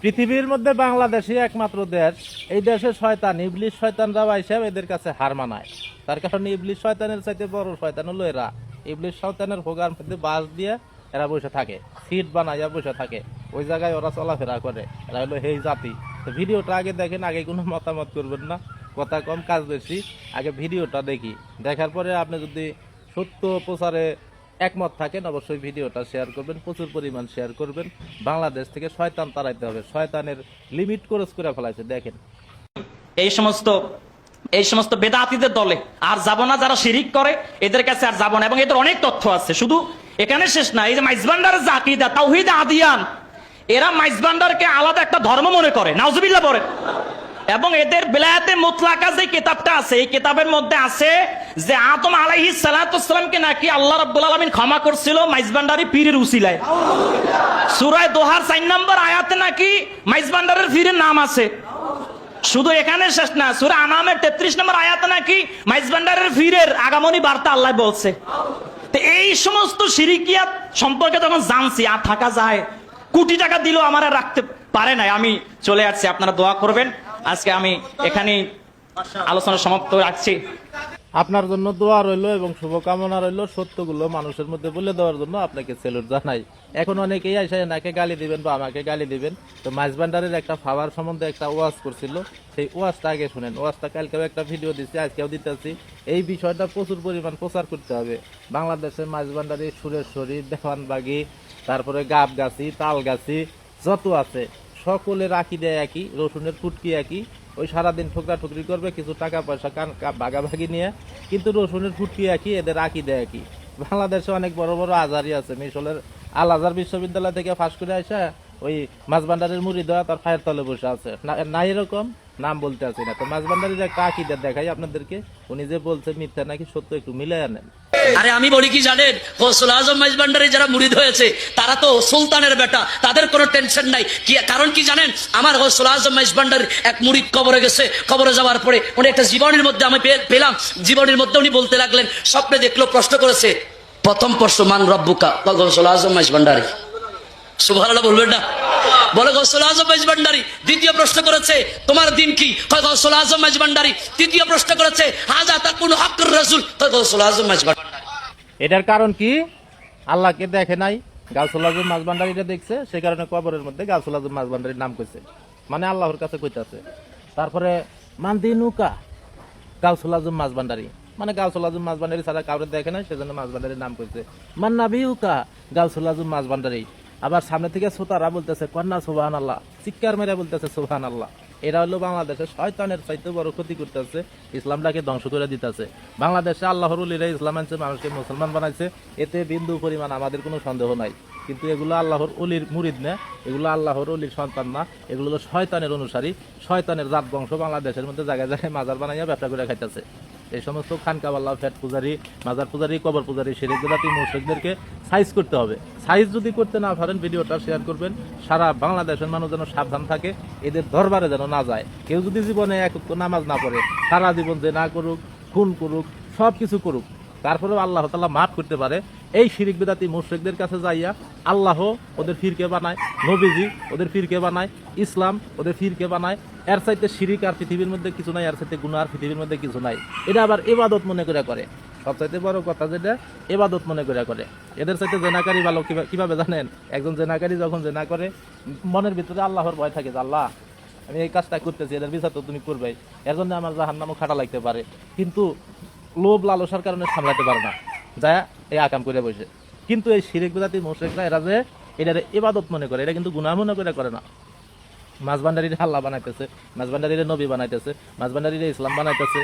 পৃথিবীর মধ্যে বাংলাদেশই একমাত্র দেশ, এই দেশে শয়তান ইবলিশ শয়তানরা হিসাব এদের কাছে হার মানায়। তার কারণে ইবলিশ শয়তানের চাইতে বড় শয়তান হলো এরা। ইবলিশ শয়তানের হোগার মধ্যে বাস দিয়ে এরা বসে থাকে, সিট বানাইয়া বসে থাকে, ওই জায়গায় ওরা চলাফেরা করে। এরা হলো এই জাতি। তো ভিডিওটা আগে দেখেন, আগে কোনো মতামত করবেন না, কথা কম কাজ বেশি। আগে ভিডিওটা দেখি, দেখার পরে আপনি যদি সত্য প্রচারে একমত থাকেন অবশ্যই ভিডিওটা শেয়ার করবেন, প্রচুর পরিমাণ শেয়ার করবেন। বাংলাদেশ থেকে শয়তান তাড়াইতে হবে, শয়তানের লিমিট ক্রস করে ফেলাইছে। দেখেন এই সমস্ত বেদাতীদের দলে আর যাব না, যারা শিরিক করে এদের কাছে আর যাব না। এবং এদের অনেক তথ্য আছে, শুধু এখানে শেষ না। এই যে মাইজবান্ডারের যে আকীদা তাওহীদ আদিয়ান, এরা মাইজবান্ডারকে আলাদা একটা ধর্ম মনে করে, নাউজুবিল্লাহ পড়ে। এবং এদের বেলায়েতে মুতলাকা যে কিতাবটা আছে, এই কিতাবের মধ্যে আছে যে আদম আলাইহিস সালাতু ওয়াসসালামকে নাকি আল্লাহ রাব্বুল আলামিন ক্ষমা করছিল মাইজবান্ডারি পীরের উসিলায়। সূরা দোহার 4 নম্বর আয়াতে নাকি মাইজবান্ডারের পীরের নাম আছে। শুধু এখানে শেষ না, সূরা আনামের 33 নম্বর আয়াতে নাকি মাইজবান্ডারের পীরের আগামনী বার্তা আল্লাহ বলছে। তো এই সমস্ত শিরকিয়াত সম্পর্কে যখন জানছি, আর থাকা যায়, কোটি টাকা দিলেও আমার আর রাখতে পারে নাই। আমি চলে আসছি, আপনারা দোয়া করবেন। আজকে আমি এখানেই আলোচনা সমাপ্ত রাখছি। আপনার জন্য দোয়া রইলো এবং শুভকামনা রইলো। সত্যগুলো মানুষের মধ্যে বলে দেওয়ার জন্য আপনাকে সেলুট জানাই। এখন অনেকেই এসে এনাকে গালি দিবেন বা আমাকে গালি দিবেন। তো মাইজবান্ডারের একটা ফাওয়ার সম্বন্ধে একটা ওয়াজ করছিল, সেই ওয়াজটা আগে শুনেন। ওয়াজটা কালকেও একটা ভিডিও দিচ্ছি, আজকেও দিতেছি। এই বিষয়টা প্রচুর পরিমাণ প্রচার করতে হবে। বাংলাদেশের মাইজবান্ডারি, সুরেশ্বরী, দেওয়ানবাগি, তারপরে গাবগাছি, তালগাছি যত আছে সকলের আকীদা একই, রসুনের ফুটকি একই। ওই সারাদিন ঠোকরা ঠুকরি করবে, কিছু টাকা পয়সা ভাগাভাগি নিয়ে, কিন্তু রসুনের ফুটকি একই, এদের আকীদা একই। বাংলাদেশে অনেক বড় বড় আজারি আছে, মিশলের আল আজহার বিশ্ববিদ্যালয় থেকে ফাঁস করে আসা ওই মাঝবান্ডারের মুড়ি দেওয়া তার ফায়ের তলে বসে আছে না, এরকম নাম বলতে আছি না। তো মাঝবান্ডারির একটা আকীদা দেখাই আপনাদেরকে। উনি যে বলছে মিথ্যা নাকি সত্য, একটু মিলাই আনেন। আরে আমি বলি কি জানেন, গৌসুল আজম মাইজবান্ডারি যারা মুরিদ হয়েছে তারা তো সুলতানের বেটা, তাদের কোনো টেনশন নাই। কি কারণ কি জানেন? আমার গৌসুল আজম মাইজবান্ডারি এক মুরিদ কবরে গেছে, কবরে যাওয়ার পরে উনি একটা জীবনের মধ্যে আমি পেলাম, জীবনের মধ্যে উনি বলতে লাগলেন, স্বপ্নে দেখলো, প্রশ্ন করেছে, প্রথম প্রশ্ন মান রব্বুকা, গৌসুল আজম মাইজবান্ডারি। সুবহানাল্লাহ বলবেন না? বলে গৌসুল আজম মাইজবান্ডারি। দ্বিতীয় প্রশ্ন করেছে, তোমার দিন কি? গৌসুল আজম মাইজবান্ডারি। তৃতীয় প্রশ্ন করেছে, হাজা তাকুন হকের রাসূল, গৌসুল আজম মাইজবান্ডারি। এটার কারণ কি? আল্লাহকে দেখে নাই, গাউসুল আজম মাঝবান্ডারিটা দেখছে, সে কারণে কবরের মধ্যে গাউসুল আজম মাঝবান্ডারির নাম কইছে, মানে আল্লাহর কাছে কইতাছে। তারপরে মানদিনুকা গাউসুল আজম মাঝবান্ডারি, মানে গাউসুল আজম মাঝবান্ডারি ছাড়া কাউরে দেখে নাই, সেজন্য মাঝবান্ডারির নাম কইছে। মান্নাবিউকা গাউসুল আজম মাঝবান্ডারি। আবার সামনে থেকে শ্রোতারা বলতেছে কন্যা সুবহানাল্লাহ, চিৎকার মেরে বলতেছে সুবহানাল্লাহ। এরা হলো বাংলাদেশের শয়তানের চাইতে বড় ক্ষতি করতেছে, ইসলামটাকে ধ্বংস করে দিতেছে। বাংলাদেশে আল্লাহর ওলিরা ইসলাম আনছে, মানুষকে মুসলমান বানাইছে, এতে বিন্দু পরিমাণ আমাদের কোনো সন্দেহ নাই। কিন্তু এগুলো আল্লাহর ওলির মুরিদ না, এগুলো আল্লাহর ওলির সন্তান না, এগুলো হলো শয়তানের অনুসারী, শয়তানের জাত বংশ। বাংলাদেশের মধ্যে জায়গায় জায়গায় মাজার বানাইয়া ব্যবসা করে খাইতেছে। এই সমস্ত খানকাবাল্লা, ফ্যাট পূজারি, মাজার পূজারি, কবর পূজারি, শিরিক বিদআতি মুশরিকদেরকে সাইজ করতে হবে। সাইজ যদি করতে না পারেন, ভিডিওটা শেয়ার করবেন, সারা বাংলাদেশের মানুষ যেন সাবধান থাকে, এদের দরবারে যেন না যায়। কেউ যদি জীবনে এক ওয়াক্ত নামাজ না পড়ে, সারা জীবন যে না করুক, খুন করুক, সব কিছু করুক, তারপরেও আল্লাহ তাআলা মাফ করতে পারে। এই শিরিক বিদআতি মুশরিকদের কাছে যাইয়া আল্লাহ ওদের ফিরকে বানায়, নবীজি ওদের ফিরকে বানায়, ইসলাম ওদের ফিরকে বানায়। এর চাইতে শিরিক আর পৃথিবীর মধ্যে কিছু নাই, এর চাইতে গুনাহ আর পৃথিবীর মধ্যে কিছু নাই। এটা আবার ইবাদত মনে করে। সবচাইতে বড় কথা যেটা, ইবাদত মনে করে। এদের চাইতে জেনাকারী ভালো। কিভাবে জানেন? একজন জেনাকারী যখন জেনা করে, মনের ভিতরে আল্লাহর ভয় থাকে যে আল্লাহ আমি এই কাজটা করতেছি, এদের বিচার তো তুমি করবে, এর জন্য আমার জাহান্নামও খাটা লাগতে পারে। কিন্তু লোভ লালসার কারণে সামলাতে পারে না, যা এই আকাম করে বসে। কিন্তু এই শিরিক বিদআতি মুশরিকরা এরা যে এটারে ইবাদত মনে করে, এটা কিন্তু গুনাহ মনে করে না। মাঝবান্ডারির আল্লাহ বানাইতেছে, মাঝবান্ডারির নবী বানাইতেছে, মাঝবান্ডারির ইসলাম বানাইতেছে।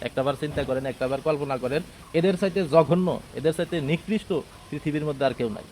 একটাবার চিন্তা করেন, একটাবার কল্পনা করেন, এদের চাইতে জঘন্য, এদের চাইতে নিকৃষ্ট পৃথিবীর মধ্যে আর কেউ নাই।